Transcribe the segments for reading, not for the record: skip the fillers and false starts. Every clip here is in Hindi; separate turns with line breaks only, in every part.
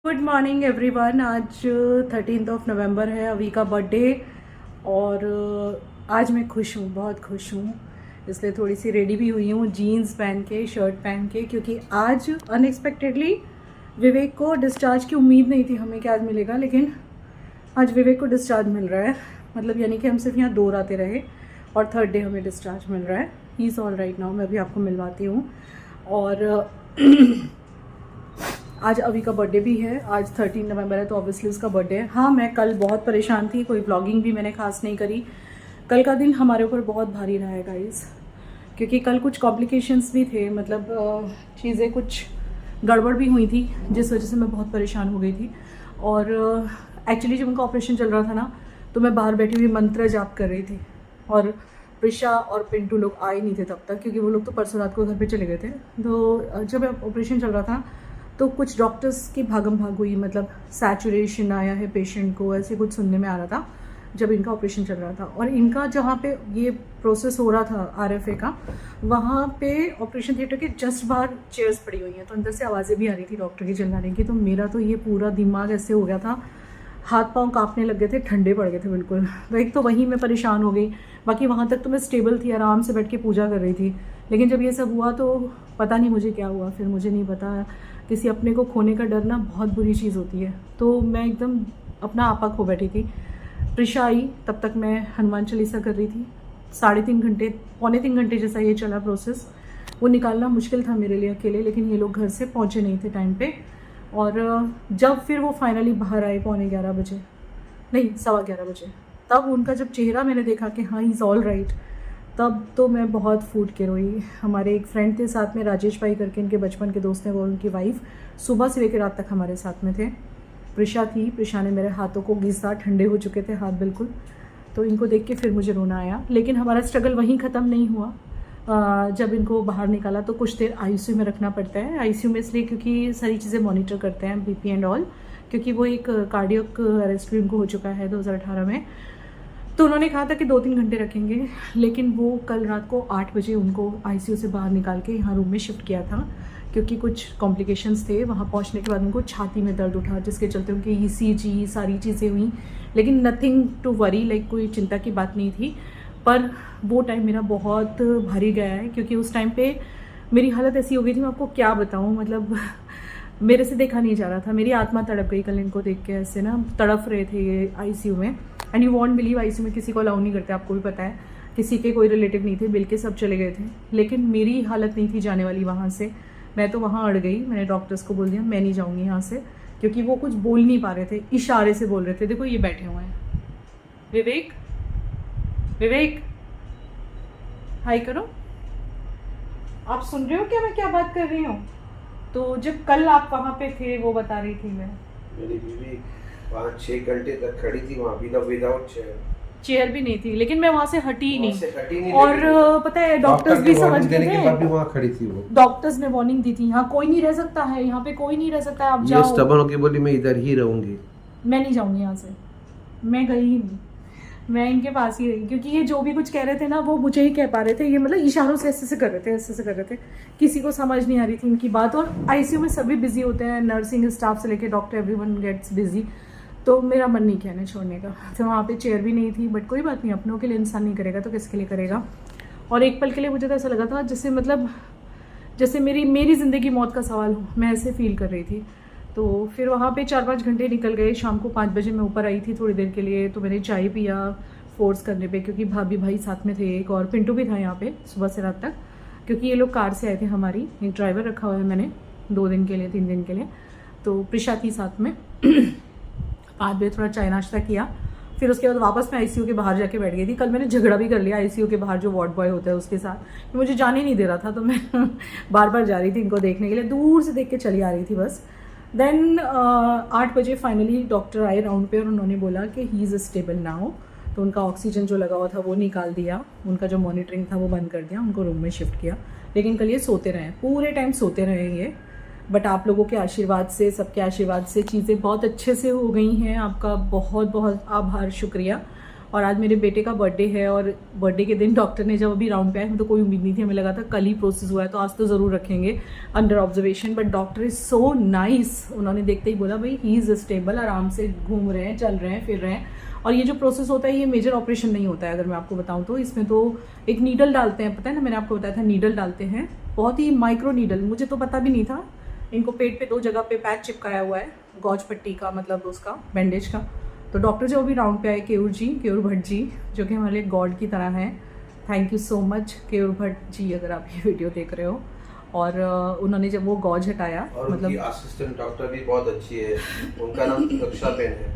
Good morning everyone. आज 13 नवंबर है, अवी का बर्थडे। और आज मैं खुश हूँ, बहुत खुश हूँ। इसलिए थोड़ी सी रेडी भी हुई हूँ, जीन्स पहन के, शर्ट पहन के, क्योंकि आज अनएक्सपेक्टेडली विवेक को डिस्चार्ज की उम्मीद नहीं थी हमें कि आज मिलेगा, लेकिन आज विवेक को डिस्चार्ज मिल रहा है। मतलब यानी कि हम सिर्फ यहाँ 2 रातें रहे और थर्ड डे हमें डिस्चार्ज मिल रहा है। He is all right now. मैं भी आपको मिलवाती हूँ। और आज अवी का बर्थडे भी है। आज 13 नवंबर है तो ऑब्वियसली उसका बर्थडे है। हाँ, मैं कल बहुत परेशान थी, कोई व्लॉगिंग भी मैंने खास नहीं करी। कल का दिन हमारे ऊपर बहुत भारी रहा है गाइस, क्योंकि कल कुछ कॉम्प्लिकेशंस भी थे। मतलब चीज़ें कुछ गड़बड़ भी हुई थी, जिस वजह से मैं बहुत परेशान हो गई थी। और एक्चुअली जब उनका ऑपरेशन चल रहा था ना, तो मैं बाहर बैठी हुई मंत्र जाप कर रही थी। और प्रिशा और पिंटू लोग आए नहीं थे तब तक, क्योंकि वो लोग तो परसों रात को घर पे चले गए थे। तो जब ऑपरेशन चल रहा था तो कुछ डॉक्टर्स की भागम भाग हुई, मतलब सैचुरेशन आया है पेशेंट को, ऐसे कुछ सुनने में आ रहा था जब इनका ऑपरेशन चल रहा था। और इनका जहाँ पे ये प्रोसेस हो रहा था RFA का, वहाँ पे ऑपरेशन थिएटर के जस्ट बाहर चेयर्स पड़ी हुई हैं, तो अंदर से आवाज़ें भी आ रही थी डॉक्टर की चिल्लाने की। तो मेरा तो ये पूरा दिमाग ऐसे हो गया था, हाथ पांव कांपने लग गए थे, ठंडे पड़ गए थे बिल्कुल। तो एक तो वहीं मैं परेशान हो गई, बाकी वहाँ तक तो मैं स्टेबल थी, आराम से बैठ के पूजा कर रही थी। लेकिन जब ये सब हुआ तो पता नहीं मुझे क्या हुआ, फिर मुझे नहीं पता। किसी अपने को खोने का डर ना बहुत बुरी चीज़ होती है। तो मैं एकदम अपना आपा खो बैठी थी। प्रिशा आई, तब तक मैं हनुमान चालीसा कर रही थी। 3.5 घंटे, पौने 3 घंटे जैसा ये चला प्रोसेस। वो निकालना मुश्किल था मेरे लिए अकेले, लेकिन ये लोग घर से पहुँचे नहीं थे टाइम पे। और जब फिर वो फाइनली बाहर आए पौने 11 बजे, नहीं 11:15 बजे, तब उनका जब चेहरा मैंने देखा कि हाँ, ही इज़ ऑल राइट, तब तो मैं बहुत फूट के रोई। हमारे एक फ्रेंड थे साथ में, राजेश भाई करके, इनके बचपन के दोस्त हैं, वो उनकी वाइफ सुबह से लेकर रात तक हमारे साथ में थे। प्रिशा थी, प्रिशा ने मेरे हाथों को घिसा, ठंडे हो चुके थे हाथ बिल्कुल। तो इनको देख के फिर मुझे रोना आया। लेकिन हमारा स्ट्रगल वहीं ख़त्म नहीं हुआ। जब इनको बाहर निकाला तो कुछ देर ICU में रखना पड़ता है। ICU में इसलिए क्योंकि सारी चीज़ें मॉनिटर करते हैं, BP एंड ऑल, क्योंकि वो एक कार्डियक अरेस्ट भी उनको हो चुका है 2018 में। तो उन्होंने कहा था कि 2-3 घंटे रखेंगे, लेकिन वो कल रात को 8 बजे उनको ICU से बाहर निकाल के यहाँ रूम में शिफ्ट किया था, क्योंकि कुछ कॉम्प्लिकेशंस थे। वहाँ पहुँचने के बाद उनको छाती में दर्द उठा, जिसके चलते उनकी ECG सारी चीज़ें हुई, लेकिन नथिंग टू वरी, लाइक कोई चिंता की बात नहीं थी। पर वो टाइम मेरा बहुत भारी गया है, क्योंकि उस टाइम पे मेरी हालत ऐसी हो गई थी, मैं आपको क्या बताऊँ। मतलब मेरे से देखा नहीं जा रहा था, मेरी आत्मा तड़प गई कल इनको देख के। ऐसे ना तड़प रहे थे ये ICU में। And you won't believe, ICU में किसी को अलाउ नहीं करते, आपको भी पता है। किसी के कोई रिलेटिव नहीं थे, बिल के सब चले गए थे, लेकिन मेरी हालत नहीं थी जाने वाली वहाँ से। मैं तो वहाँ अड़ गई। मैंने डॉक्टर्स को बोल दिया मैं नहीं जाऊँगी यहाँ से, क्योंकि वो कुछ बोल नहीं पा रहे थे, इशारे से बोल रहे थे। देखो ये बैठे हुए हैं। विवेक, विवेक हाय करो। आप सुन रहे हो क्या मैं क्या बात कर रही हूँ? तो जब कल आप वहाँ पे थे, वो बता रही थी मैं,
मेरी बीवी 5-6 घंटे तक खड़ी थी वहाँ बिना विदाउट
चेयर भी नहीं थी, लेकिन मैं वहाँ से हटी ही नहीं।
नहीं।
और पता है डॉक्टर्स भी समझ गए थे,
वहाँ खड़ी थी वो।
डॉक्टर्स ने वार्निंग दी थी, यहाँ कोई नहीं रह सकता है, यहाँ पे कोई नहीं रह सकता है, आप जाओ।
ये स्टबर्न होके बोली मैं इधर ही रहूंगी,
मैं नहीं जाऊँगी यहाँ से। मैं गई ही नहीं, मैं इनके पास ही रही, क्योंकि ये जो भी कुछ कह रहे थे ना, वो मुझे ही कह पा रहे थे। ये मतलब इशारों से ऐसे से कर रहे थे, ऐसे से कर रहे थे, किसी को समझ नहीं आ रही थी इनकी बात। और ICU में सभी बिजी होते हैं, नर्सिंग स्टाफ से लेकर डॉक्टर, एवरीवन गेट्स बिजी। तो मेरा मन नहीं किया छोड़ने का। तो वहाँ पे चेयर भी नहीं थी, बट कोई बात नहीं, अपनों के लिए इंसान नहीं करेगा तो किसके लिए करेगा। और एक पल के लिए मुझे तो ऐसा लगा था जैसे, मतलब जैसे मेरी ज़िंदगी मौत का सवाल हो, मैं ऐसे फील कर रही थी। तो फिर वहाँ पे 4-5 घंटे निकल गए। शाम को 5 बजे मैं ऊपर आई थी थोड़ी देर के लिए, तो मैंने चाय पिया फोर्स करने पे, क्योंकि भाभी भाई साथ में थे एक, और पिंटू भी था यहाँ पे सुबह से रात तक, क्योंकि ये लोग कार से आए थे। हमारी एक ड्राइवर रखा हुआ है मैंने 2 दिन के लिए, 3 दिन के लिए। तो प्रिशा थी साथ में। 5 बजे थोड़ा चाय नाश्ता किया, फिर उसके बाद वापस मैं ICU के बाहर जाके बैठ गई थी। कल मैंने झगड़ा भी कर लिया ICU के बाहर, जो वार्ड बॉय होता है उसके साथ, मुझे जाने नहीं दे रहा था। तो मैं बार बार जा रही थी इनको देखने के लिए, दूर से देख के चली आ रही थी बस। देन 8 बजे फाइनली डॉक्टर आए राउंड पे, और उन्होंने बोला कि ही इज़ स्टेबल नाउ। तो उनका ऑक्सीजन जो लगा हुआ था वो निकाल दिया, उनका जो मॉनिटरिंग था वो बंद कर दिया, उनको रूम में शिफ्ट किया। लेकिन कल ये सोते रहे, पूरे टाइम सोते रहे ये। बट आप लोगों के आशीर्वाद से, सबके आशीर्वाद से चीज़ें बहुत अच्छे से हो गई हैं। आपका बहुत बहुत आभार, शुक्रिया। और आज मेरे बेटे का बर्थडे है और बर्थडे के दिन डॉक्टर ने जब अभी राउंड पे आया, तो कोई उम्मीद नहीं थी, हमें लगा था कल ही प्रोसेस हुआ है तो आज तो ज़रूर रखेंगे under observation, but doctor is so nice. उन्होंने देखते ही बोला भाई ही इज़ स्टेबल, आराम से घूम रहे हैं, चल रहे हैं, फिर रहे हैं। और ये जो प्रोसेस होता है ये मेजर ऑपरेशन नहीं होता है, अगर मैं आपको बताऊँ तो। इसमें तो एक नीडल डालते हैं, पता है ना, मैंने आपको बताया था नीडल डालते हैं, बहुत ही माइक्रो नीडल, मुझे तो पता भी नहीं था। इनको पेट पे 2 जगह पे पैच चिपकाया हुआ है, गौज पट्टी का, मतलब उसका बैंडेज का। तो डॉक्टर जो अभी राउंड पे आए, केयूर भट्ट जी, जो कि हमारे गॉड की तरह हैं, thank you so much Keyur Bhatt ji, अगर आप ये वीडियो देख रहे हो। और उन्होंने जब वो गौज हटाया,
और
मतलब
असिस्टेंट डॉक्टर भी बहुत अच्छी है, उनका नाम दक्षा बेन है,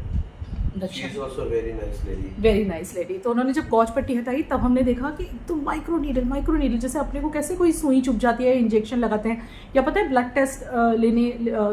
वेरी नाइस लेडी।
तो उन्होंने जब गौज पट्टी हटाई तब हमने देखा कि तो माइक्रो नीडल, जैसे अपने को कैसे कोई सुई चुभ जाती है, इंजेक्शन लगाते हैं, या पता है ब्लड टेस्ट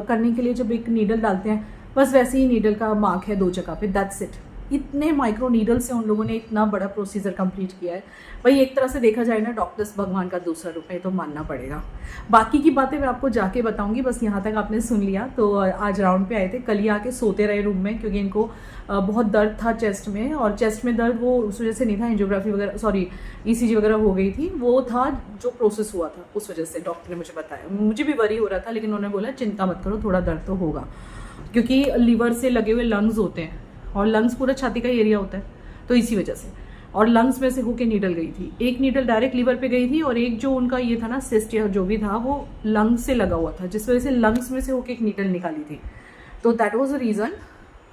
करने के लिए जब एक नीडल डालते हैं, बस वैसे ही नीडल का मार्क है 2 जगह पे, दैट्स इट। इतने माइक्रो नीडल से उन लोगों ने इतना बड़ा प्रोसीजर कंप्लीट किया है। भाई एक तरह से देखा जाए ना, डॉक्टर्स भगवान का दूसरा रूप है, तो मानना पड़ेगा। बाकी की बातें मैं आपको जाके बताऊंगी, बस यहाँ तक आपने सुन लिया। तो आज राउंड पे आए थे, कल ही आके सोते रहे रूम में, क्योंकि इनको बहुत दर्द था चेस्ट में, और चेस्ट में दर्द वो उस वजह से नहीं था, एंजियोग्राफी वगैरह, सॉरी ECG वगैरह हो गई थी, वो था जो प्रोसेस हुआ था, उस वजह से डॉक्टर ने मुझे बताया। मुझे भी वरी हो रहा था, लेकिन उन्होंने बोला चिंता मत करो, थोड़ा दर्द तो होगा, क्योंकि लीवर से लगे हुए लंग्स होते हैं, और लंग्स पूरा छाती का एरिया होता है, तो इसी वजह से। और लंग्स में से होके नीडल गई थी, एक नीडल डायरेक्ट लीवर पे गई थी, और एक जो उनका ये था ना सिस्ट या जो भी था, वो लंग्स से लगा हुआ था, जिस वजह से लंग्स में से होके एक नीडल निकाली थी। तो दैट वाज द रीज़न।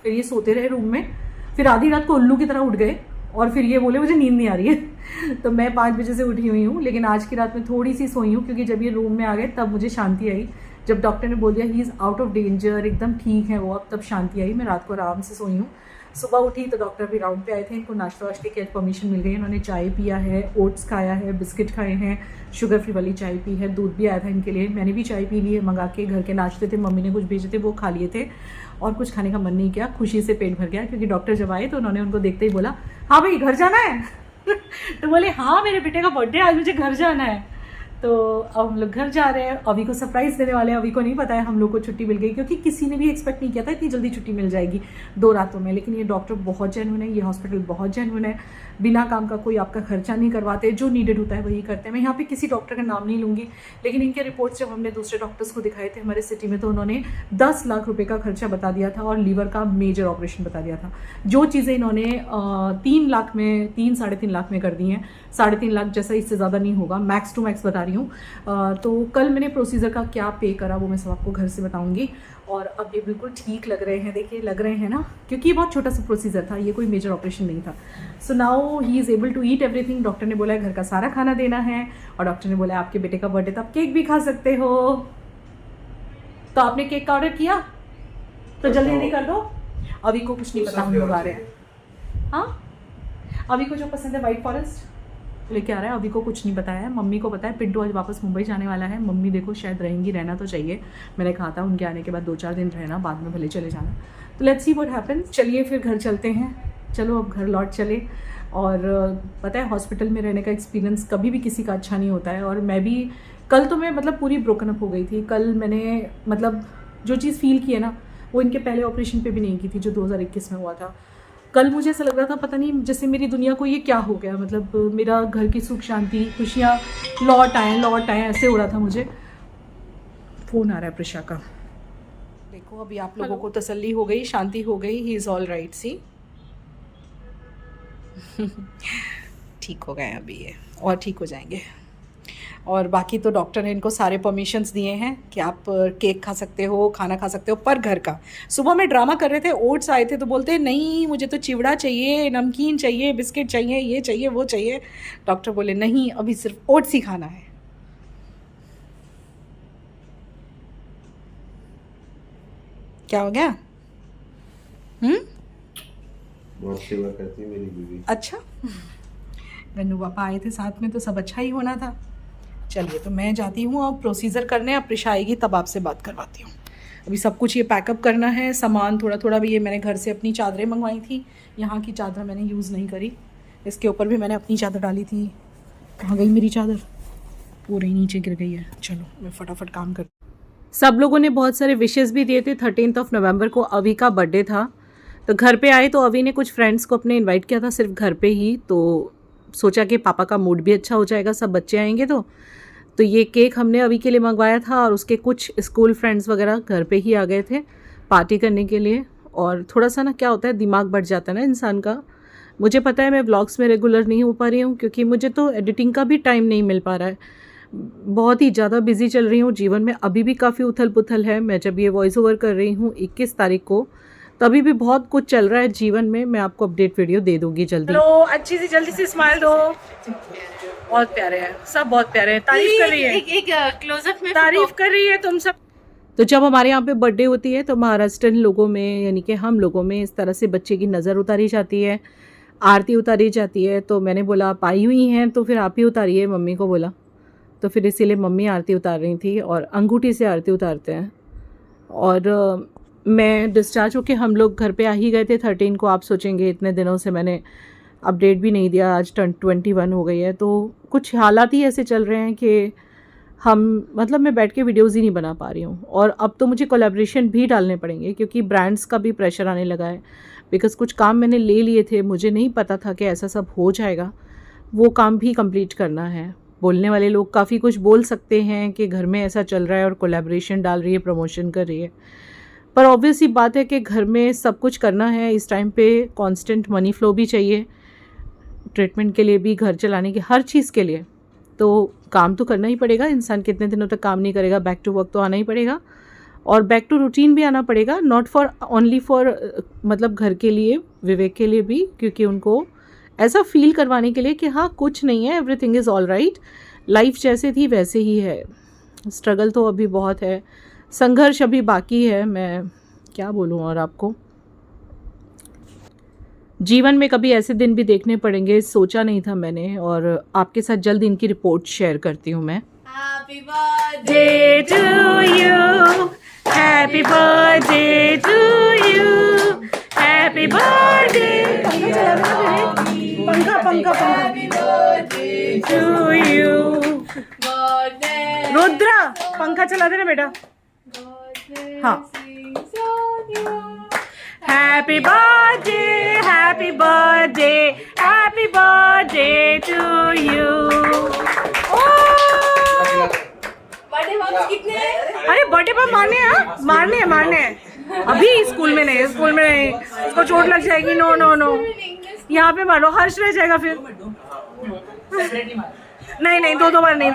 फिर ये सोते रहे रूम में, फिर आधी रात को उल्लू की तरह उठ गए, और फिर ये बोले मुझे नींद नहीं आ रही है। तो मैं 5 बजे से उठी हुई हूँ, लेकिन आज की रात में थोड़ी सी सोई हूँ, क्योंकि जब ये रूम में आ गए तब मुझे शांति आई। जब डॉक्टर ने बोल दिया he is out of danger, एकदम ठीक है वो अब, तब शांति आई। मैं रात को आराम से सोई हूँ। सुबह उठी तो डॉक्टर भी राउंड पे आए थे, इनको नाश्ता वाश्ते की परमिशन मिल गई। इन्होंने चाय पिया है, ओट्स खाया है, बिस्किट खाए हैं, शुगर फ्री वाली चाय पी है, दूध भी आया था इनके लिए, मैंने भी चाय पी ली है मंगा के। घर के नाश्ते थे, मम्मी ने कुछ भेजे थे, वो खा लिए थे, और कुछ खाने का मन नहीं किया, खुशी से पेट भर गया। क्योंकि डॉक्टर जब आए तो उन्होंने उनको देखते ही बोला, हाँ भाई घर जाना है? तो बोले हाँ मेरे बेटे का बर्थडे, आज मुझे घर जाना है। तो अब हम लोग घर जा रहे हैं, अभी को सरप्राइज़ देने वाले हैं। अभी को नहीं पता है हम लोग को छुट्टी मिल गई, क्योंकि किसी ने भी एक्सपेक्ट नहीं किया था इतनी जल्दी छुट्टी मिल जाएगी 2 रातों में। लेकिन ये डॉक्टर बहुत जेन्युइन है, ये हॉस्पिटल बहुत जेन्युइन है, बिना काम का कोई आपका खर्चा नहीं करवाते, जो नीडेड होता है वही करते हैं। मैं यहाँ पे किसी डॉक्टर का नाम नहीं लूँगी, लेकिन इनके रिपोर्ट्स जब हमने दूसरे डॉक्टर्स को दिखाए थे हमारे सिटी में, तो उन्होंने 10 लाख रुपये का खर्चा बता दिया था, और लीवर का मेजर ऑपरेशन बता दिया था। जो चीज़ें इन्होंने 3 लाख में, 3-3.5 लाख में कर दी हैं, 3.5 लाख जैसा, इससे ज़्यादा नहीं होगा, मैक्स टू मैक्स बता रही हूँ। तो कल मैंने प्रोसीजर का क्या पे करा वो मैं सब आपको घर से बताऊंगी। और अब ये बिल्कुल ठीक लग रहे हैं, देखिए लग रहे हैं ना, क्योंकि ये बहुत छोटा सा प्रोसीजर था, ये कोई मेजर ऑपरेशन नहीं था। So now he is able to eat everything. Doctor ने बोला है घर का सारा खाना देना है, और डॉक्टर ने बोला है आपके बेटे का बर्थडे तो आप केक भी खा सकते हो। तो आपने केक का ऑर्डर किया तो जल्दी जल्दी कर दो। अभी को कुछ नहीं पता हम लोग आ रहे हैं। हाँ, अभी को जो पसंद है व्हाइट फॉरेस्ट लेके आ रहा है, अभी को कुछ नहीं बताया है। मम्मी को पता है पिंटू आज वापस मुंबई जाने वाला है। मम्मी देखो शायद रहेंगी, रहना तो चाहिए, मैंने कहा था उनके आने के बाद 2-4 दिन रहना, बाद में भले चले जाना। तो लेट्स सी व्हाट हैपेंस। चलिए फिर घर चलते हैं, चलो अब घर लौट चले। और पता है हॉस्पिटल में रहने का एक्सपीरियंस कभी भी किसी का अच्छा नहीं होता है, और मैं भी कल तो मैं मतलब पूरी ब्रोकन अप हो गई थी। कल मैंने मतलब जो चीज़ फील की है ना, वो इनके पहले ऑपरेशन पे भी नहीं की थी, जो 2021 में हुआ था। कल मुझे ऐसा लग रहा था पता नहीं जैसे मेरी दुनिया को ये क्या हो गया, मतलब मेरा घर की सुख शांति खुशियाँ लौट आए, ऐसे हो रहा था मुझे। फ़ोन आ रहा है प्रिशा का, देखो अभी आप लोगों को तसल्ली हो गई, शांति हो गई, ही इज़ ऑल राइट। सी ठीक हो गए अभी ये, और ठीक हो जाएंगे। और बाकी तो डॉक्टर ने इनको सारे परमिशंस दिए हैं कि आप केक खा सकते हो, खाना खा सकते हो, पर घर का। सुबह में ड्रामा कर रहे थे, ओट्स आए थे तो बोलते नहीं मुझे तो चिवड़ा चाहिए, नमकीन चाहिए, बिस्किट चाहिए, ये चाहिए वो चाहिए। डॉक्टर बोले नहीं, अभी सिर्फ ओट्स ही खाना है। क्या हो गया?
बहुत सेवा करती है मेरी बीवी।
अच्छा, गन्नू पापा आए थे साथ में तो सब अच्छा ही होना था। चलिए तो मैं जाती हूँ अब प्रोसीजर करने, अब प्रिशा आएगी तब आपसे बात करवाती हूँ। अभी सब कुछ ये पैकअप करना है, सामान थोड़ा थोड़ा भी। ये मैंने घर से अपनी चादरें मंगवाई थी, यहाँ की चादर मैंने यूज़ नहीं करी, इसके ऊपर भी मैंने अपनी चादर डाली थी। कहाँ गई मेरी चादर? पूरी नीचे गिर गई है। चलो मैं फटाफट काम कर। सब लोगों ने बहुत सारे विशेस भी दिए थे। 13 नवंबर को अभी का बर्थडे था, तो घर पे आए तो अभी ने कुछ फ्रेंड्स को अपने इनवाइट किया था सिर्फ घर पे ही, तो सोचा कि पापा का मूड भी अच्छा हो जाएगा, सब बच्चे आएंगे तो ये केक हमने अभी के लिए मंगवाया था और उसके कुछ स्कूल फ्रेंड्स वगैरह घर पे ही आ गए थे पार्टी करने के लिए। और थोड़ा सा ना क्या होता है, दिमाग बढ़ जाता है ना इंसान का। मुझे पता है मैं व्लॉग्स में रेगुलर नहीं हो पा रही हूँ क्योंकि मुझे तो एडिटिंग का भी टाइम नहीं मिल पा रहा है, बहुत ही ज़्यादा बिजी चल रही हूँ जीवन में। अभी भी काफ़ी उथल पुथल है। मैं जब ये वॉइस ओवर कर रही हूँ 21 तारीख को, तभी भी बहुत कुछ चल रहा है जीवन में। मैं आपको अपडेट वीडियो दे दूंगी जल्दी। हेलो, अच्छी सी जल्दी से स्माइल दो। बहुत प्यारे हैं सब, बहुत प्यारे हैं। तारीफ कर रही है, एक क्लोजअप में तारीफ कर रही है तुम सब। तो जब हमारे यहाँ पे बर्थडे होती है तो महाराष्ट्रन लोगों में यानी कि हम लोगों में इस तरह से बच्चे की नज़र उतारी जाती है, आरती उतारी जाती है। तो मैंने बोला आप आई हुई हैं तो फिर आप ही उतारिए, मम्मी को बोला। तो फिर इसीलिए मम्मी आरती उतार रही थी और अंगूठी से आरती उतारते हैं। और मैं डिस्चार्ज होके हम लोग घर पे आ ही गए थे 13 को। आप सोचेंगे इतने दिनों से मैंने अपडेट भी नहीं दिया, आज 21 हो गई है। तो कुछ हालात ही ऐसे चल रहे हैं कि मतलब मैं बैठ के वीडियोज़ ही नहीं बना पा रही हूँ। और अब तो मुझे कोलैबोरेशन भी डालने पड़ेंगे क्योंकि ब्रांड्स का भी प्रेशर आने लगा है। बिकॉज़ कुछ काम मैंने ले लिए थे, मुझे नहीं पता था कि ऐसा सब हो जाएगा, वो काम भी कंप्लीट करना है। बोलने वाले लोग काफ़ी कुछ बोल सकते हैं कि घर में ऐसा चल रहा है और कोलैबोरेशन डाल रही है, प्रमोशन कर रही है, पर ऑब्वियस ही बात है कि घर में सब कुछ करना है। इस टाइम पे कांस्टेंट मनी फ्लो भी चाहिए, ट्रीटमेंट के लिए भी, घर चलाने की हर चीज़ के लिए। तो काम तो करना ही पड़ेगा, इंसान कितने दिनों तक काम नहीं करेगा। बैक टू वर्क तो आना ही पड़ेगा और बैक टू रूटीन भी आना पड़ेगा। नॉट फॉर ओनली फॉर मतलब घर के लिए, विवेक के लिए भी, क्योंकि उनको ऐसा फील करवाने के लिए कि हाँ कुछ नहीं है, everything is all right, life जैसे थी वैसे ही है। स्ट्रगल तो अभी बहुत है, संघर्ष अभी बाकी है। मैं क्या बोलूँ और आपको, जीवन में कभी ऐसे दिन भी देखने पड़ेंगे, सोचा नहीं था मैंने। और आपके साथ जल्द इनकी रिपोर्ट शेयर करती हूँ मैं। Happy birthday to you, happy birthday to you, happy birthday पंखा टू यू। रुद्रा पंखा चला देना बेटा। हाँ, happy birthday, happy birthday, happy birthday to you. अरे बर्थडे पर मारने हैं अभी, स्कूल में नहीं, उसको चोट लग जाएगी। नो नो नो, यहाँ पे मारो, हर्ष रह जाएगा फिर। नहीं, दो बार नहीं।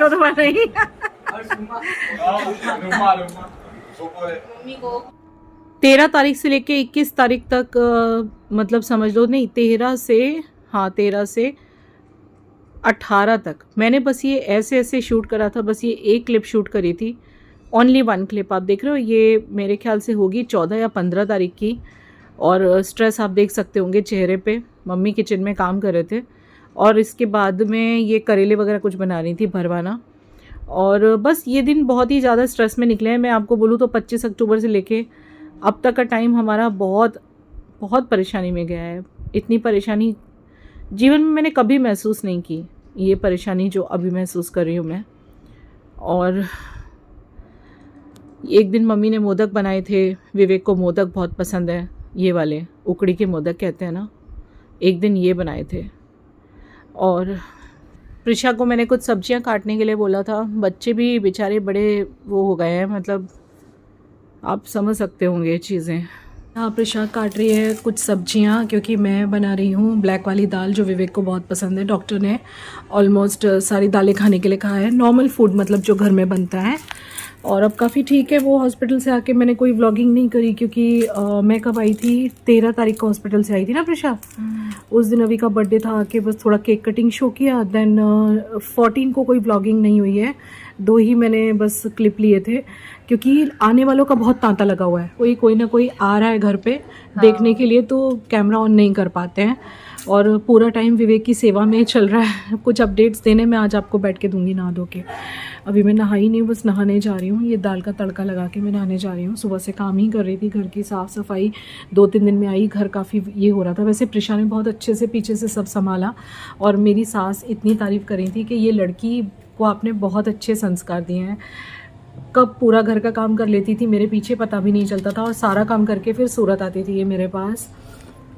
13 तारीख से लेके 21 तारीख तक मतलब समझ लो, नहीं 13 से 18 तक मैंने बस ये ऐसे शूट करा था। बस ये एक क्लिप शूट करी थी, ओनली 1 क्लिप। आप देख रहे हो, ये मेरे ख्याल से होगी 14 या 15 तारीख की। और स्ट्रेस आप देख सकते होंगे चेहरे पे। मम्मी किचन में काम कर रहे थे और इसके बाद में ये करेले वगैरह कुछ बना रही थी, भरवाना। और बस ये दिन बहुत ही ज़्यादा स्ट्रेस में निकले हैं। मैं आपको बोलूँ तो 25 अक्टूबर से लेके अब तक का टाइम हमारा बहुत परेशानी में गया है। इतनी परेशानी जीवन में मैंने कभी महसूस नहीं की, ये परेशानी जो अभी महसूस कर रही हूँ मैं। और एक दिन मम्मी ने मोदक बनाए थे, विवेक को मोदक बहुत पसंद है, ये वाले उकड़ी के मोदक कहते हैं ना। एक दिन ये बनाए थे। और प्रिशा को मैंने कुछ सब्जियां काटने के लिए बोला था। बच्चे भी बेचारे बड़े वो हो गए हैं, मतलब आप समझ सकते होंगे ये चीज़ें। हाँ, प्रिशा काट रही है कुछ सब्जियां क्योंकि मैं बना रही हूँ ब्लैक वाली दाल जो विवेक को बहुत पसंद है। डॉक्टर ने ऑलमोस्ट सारी दालें खाने के लिए कहा है, नॉर्मल फूड मतलब जो घर में बनता है। और अब काफ़ी ठीक है वो। हॉस्पिटल से आके मैंने कोई व्लॉगिंग नहीं करी क्योंकि मैं कब आई थी, 13 तारीख को हॉस्पिटल से आई थी ना प्रिशा। उस दिन अभी का बर्थडे था, आके बस थोड़ा केक कटिंग शो किया। देन 14 को कोई व्लॉगिंग नहीं हुई है, 2 ही मैंने बस क्लिप लिए थे क्योंकि आने वालों का बहुत तांता लगा हुआ है। कोई ना कोई आ रहा है घर पे देखने के लिए, तो कैमरा ऑन नहीं कर पाते हैं। और पूरा टाइम विवेक की सेवा में चल रहा है। कुछ अपडेट्स देने में आज आपको बैठ के दूंगी नहा धो के। अभी मैं नहाई नहीं, बस नहाने जा रही हूँ। ये दाल का तड़का लगा के मैं नहाने जा रही हूँ। सुबह से काम ही कर रही थी, घर की साफ़ सफाई 2-3 दिन में आई। घर काफ़ी ये हो रहा था। वैसे प्रिशा ने बहुत अच्छे से पीछे से सब संभाला और मेरी सास इतनी तारीफ़ कर रही थी कि ये लड़की को आपने बहुत अच्छे संस्कार दिए हैं। कब पूरा घर का काम कर लेती थी मेरे पीछे, पता भी नहीं चलता था। और सारा काम करके फिर सूरत आती थी ये मेरे पास।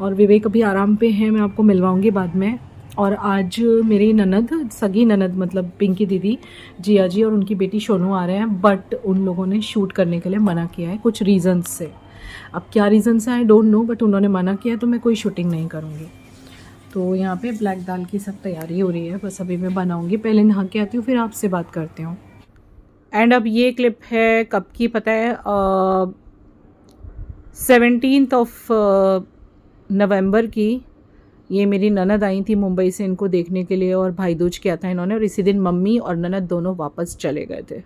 और विवेक अभी आराम पे हैं, मैं आपको मिलवाऊंगी बाद में। और आज मेरी ननद, सगी ननद मतलब पिंकी दीदी, जिया जी और उनकी बेटी सोनू आ रहे हैं, बट उन लोगों ने शूट करने के लिए मना किया है कुछ रीज़न्स से। अब क्या रीज़न्स हैं आई डोंट नो, बट उन्होंने मना किया है तो मैं कोई शूटिंग नहीं करूँगी। तो यहाँ पे ब्लैक दाल की सब तैयारी हो रही है, बस अभी मैं बनाऊँगी, पहले नहा के आती हूँ फिर आपसे बात करती हूँ। एंड अब ये क्लिप है कब की पता है, 17th ऑफ नवंबर की। ये मेरी ननद आई थी मुंबई से इनको देखने के लिए और भाई दूज किया था इन्होंने, और इसी दिन मम्मी और ननद दोनों वापस चले गए थे।